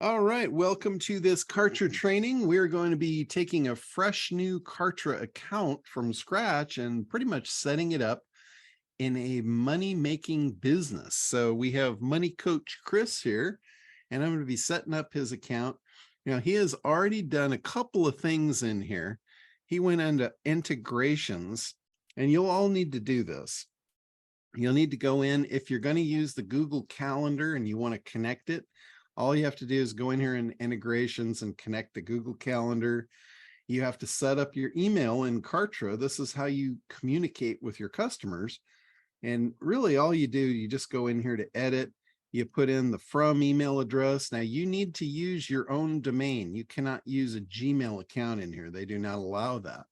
All right, welcome to this Kartra training. We're going to be taking a fresh new Kartra account from scratch and pretty much setting it up in a money-making business. So we have Money Coach Chris here, and I'm going to be setting up his account. Now, he has already done a couple of things in here. He went into integrations, and you'll all need to do this. You'll need to go in if you're going to use the Google Calendar and you want to connect it. All you have to do is go in here in integrations and connect the Google Calendar. You have to set up your email in Kartra. This is how you communicate with your customers. And really all you do, you just go in here to edit. You put in the from email address. Now you need to use your own domain. You cannot use a Gmail account in here. They do not allow that.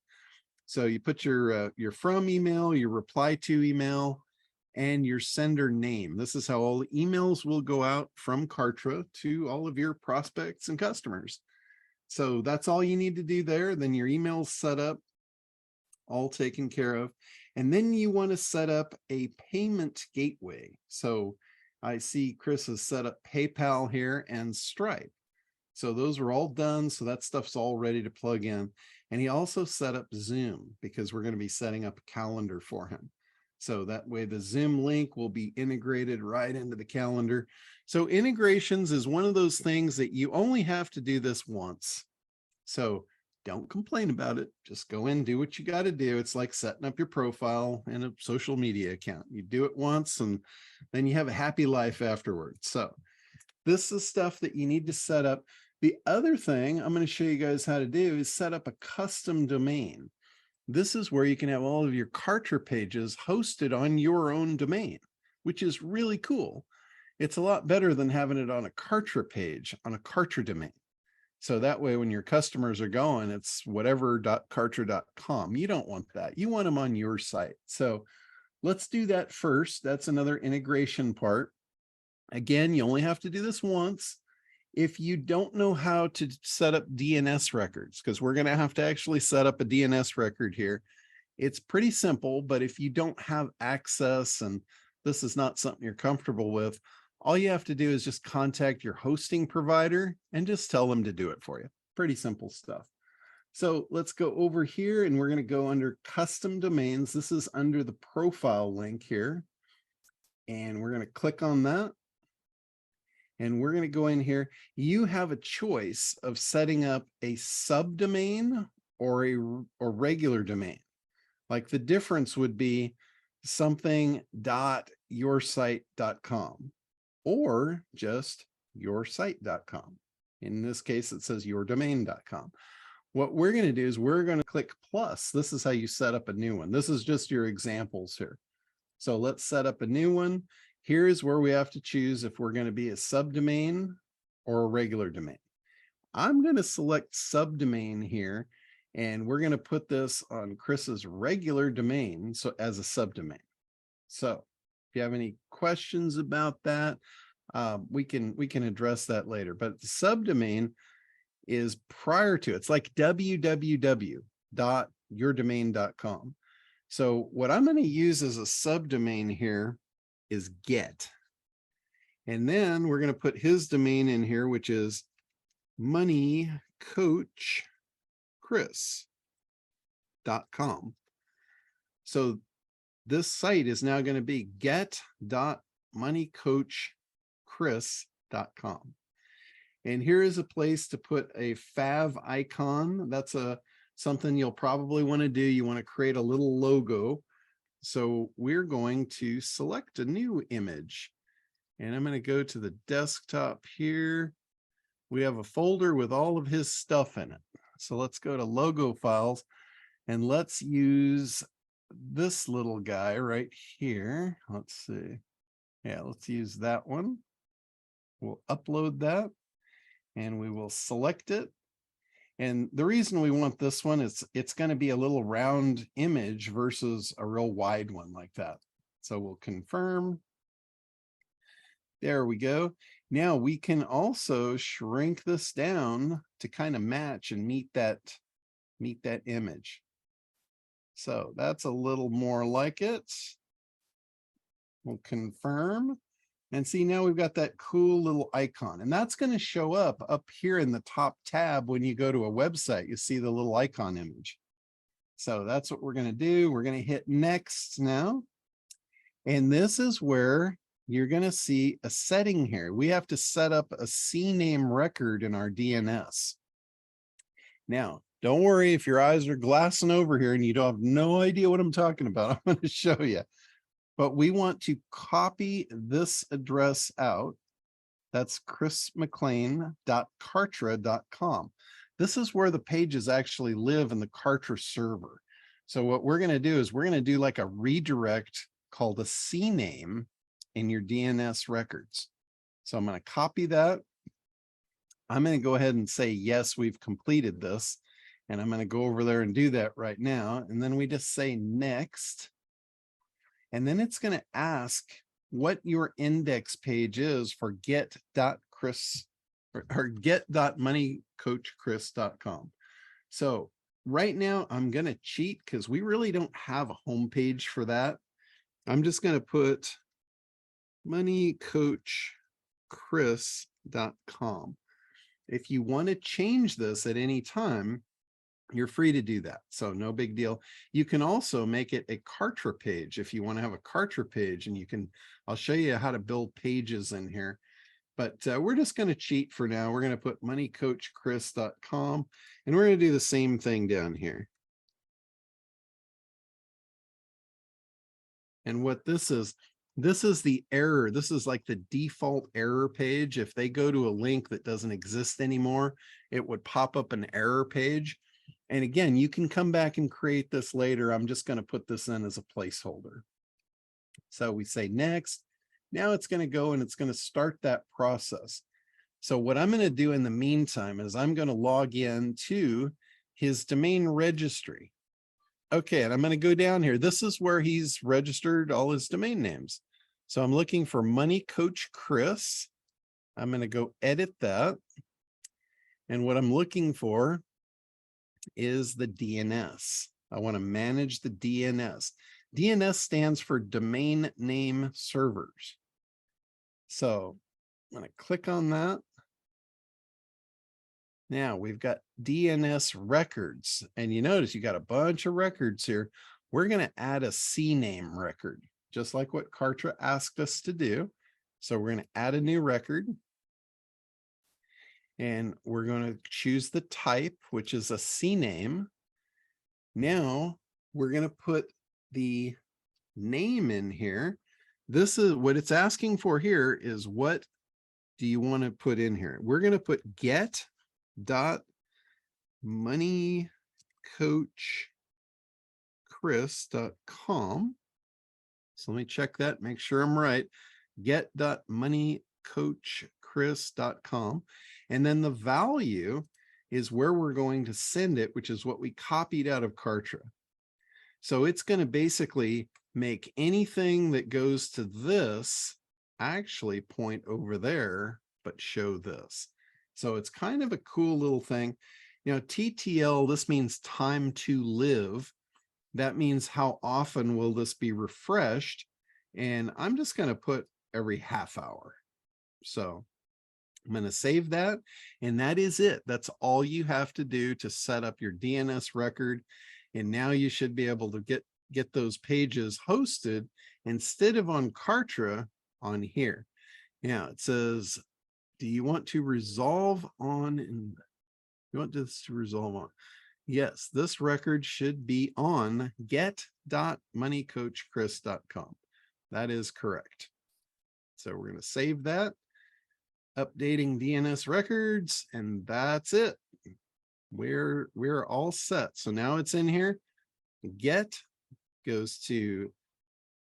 So you put your from email, your reply to email, and your sender name. This is how all the emails will go out from Kartra to all of your prospects and customers. So that's all you need to do there. Then your email's set up, all taken care of. And then you want to set up a payment gateway. So I see Chris has set up PayPal here and Stripe. So those are all done. So that stuff's all ready to plug in. And he also set up Zoom because we're going to be setting up a calendar for him. So that way the Zoom link will be integrated right into the calendar. So integrations is one of those things that you only have to do this once. So don't complain about it. Just go in, do what you got to do. It's like setting up your profile in a social media account. You do it once and then you have a happy life afterwards. So this is stuff that you need to set up. The other thing I'm going to show you guys how to do is set up a custom domain. This is where you can have all of your Kartra pages hosted on your own domain, which is really cool. It's a lot better than having it on a Kartra page, on a Kartra domain. So that way, when your customers are going, it's whatever.kartra.com. You don't want that. You want them on your site. So let's do that first. That's another integration part. Again, you only have to do this once. If you don't know how to set up DNS records, because we're going to have to actually set up a DNS record here, it's pretty simple, but if you don't have access and this is not something you're comfortable with, all you have to do is just contact your hosting provider and just tell them to do it for you. Pretty simple stuff. So let's go over here and we're going to go under custom domains. This is under the profile link here. And we're going to click on that. And we're going to go in here. You have a choice of setting up a subdomain or a regular domain. Like the difference would be something.yoursite.com or just yoursite.com. In this case, it says yourdomain.com. What we're going to do is we're going to click plus. This is how you set up a new one. This is just your examples here. So let's set up a new one. Here's where we have to choose if we're going to be a subdomain or a regular domain. I'm going to select subdomain here, and we're going to put this on Chris's regular domain so as a subdomain. So if you have any questions about that, we can address that later. But the subdomain is prior to, it's like www.yourdomain.com. So what I'm going to use as a subdomain here is get. And then we're going to put his domain in here, which is moneycoachchris.com. So this site is now going to be get.moneycoachchris.com. And here is a place to put a fav icon. That's something you'll probably want to do. You want to create a little logo. So we're going to select a new image and I'm going to go to the desktop here. We have a folder with all of his stuff in it. So let's go to logo files and let's use this little guy right here. Let's see. Yeah, let's use that one. We'll upload that and we will select it. And the reason we want this one is it's going to be a little round image versus a real wide one like that. So we'll confirm. There we go. Now we can also shrink this down to kind of match and meet that image. So that's a little more like it. We'll confirm. And see, now we've got that cool little icon, and that's going to show up here in the top tab. When you go to a website, you see the little icon image. So that's what we're going to do. We're going to hit next now. And this is where you're going to see a setting here. We have to set up a CNAME record in our DNS. Now, don't worry if your eyes are glassing over here and you don't have no idea what I'm talking about. I'm going to show you. But we want to copy this address out. That's chrismclean.kartra.com. This is where the pages actually live in the Kartra server. So what we're going to do is we're going to do like a redirect called a CNAME in your DNS records. So I'm going to copy that. I'm going to go ahead and say, yes, we've completed this. And I'm going to go over there and do that right now. And then we just say next. And then it's going to ask what your index page is for get.chris or get.moneycoachchris.com. So right now I'm going to cheat because we really don't have a home page for that. I'm just going to put moneycoachchris.com. If you want to change this at any time, you're free to do that. So no big deal. You can also make it a Kartra page if you want to have a Kartra page, and you can, I'll show you how to build pages in here, but we're just going to cheat for now. We're going to put moneycoachchris.com, and we're going to do the same thing down here. And what this is the error. This is like the default error page. If they go to a link that doesn't exist anymore, it would pop up an error page. And again, you can come back and create this later. I'm just going to put this in as a placeholder. So we say next. Now it's going to go and it's going to start that process. So what I'm going to do in the meantime is I'm going to log in to his domain registry. Okay, and I'm going to go down here. This is where he's registered all his domain names. So I'm looking for Money Coach Chris. I'm going to go edit that. And what I'm looking for is the DNS. I want to manage the DNS. DNS stands for domain name servers. So I'm going to click on that. Now we've got DNS records, and you notice you got a bunch of records here. We're going to add a CNAME record, just like what Kartra asked us to do. So we're going to add a new record. And we're going to choose the type, which is a CNAME. Now we're going to put the name in here. This is what it's asking for here is what do you want to put in here? We're going to put get.moneycoachchris.com. So let me check that, make sure I'm right. Get.moneycoachchris.com. And then the value is where we're going to send it, which is what we copied out of Kartra. So it's going to basically make anything that goes to this actually point over there, but show this. So it's kind of a cool little thing. You know, TTL, this means time to live. That means how often will this be refreshed? And I'm just going to put every half hour. So I'm going to save that, and that is it. That's all you have to do to set up your DNS record. And now you should be able to get those pages hosted instead of on Kartra on here. Now it says, do you want to resolve on, you want this to resolve on? Yes, this record should be on get.moneycoachchris.com. That is correct. So we're going to save that. Updating DNS records, and that's it. We're all set. So now it's in here. Get goes to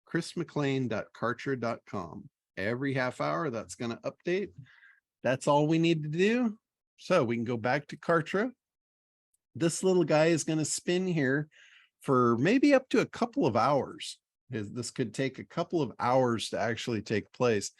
chrismclean.kartra.com. Every half hour that's going to update. That's all we need to do. So we can go back to Kartra. This little guy is going to spin here for maybe up to a couple of hours. This could take a couple of hours to actually take place,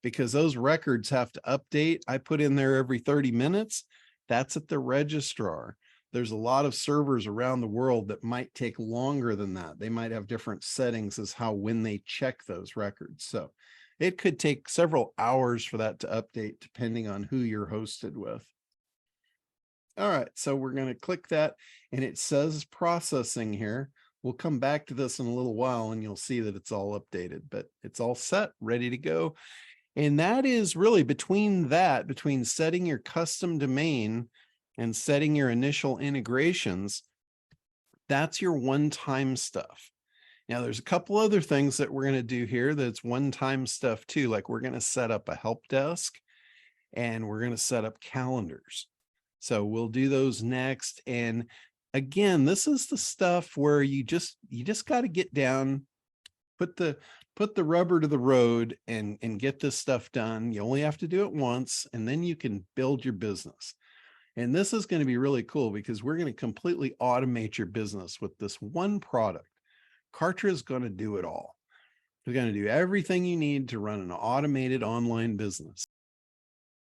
because those records have to update. I put in there every 30 minutes. That's at the registrar. There's a lot of servers around the world that might take longer than that. They might have different settings as how when they check those records. So it could take several hours for that to update depending on who you're hosted with. All right, so we're going to click that and it says processing here. We'll come back to this in a little while and you'll see that it's all updated, but it's all set, ready to go. And that is really between setting your custom domain and setting your initial integrations, that's your one-time stuff. Now there's a couple other things that we're going to do here that's one-time stuff too. Like we're going to set up a help desk and we're going to set up calendars. So we'll do those next. And again, this is the stuff where you just got to get down, put the rubber to the road and get this stuff done. You only have to do it once and then you can build your business. And this is going to be really cool because we're going to completely automate your business with this one product. Kartra is going to do it all. We're going to do everything you need to run an automated online business.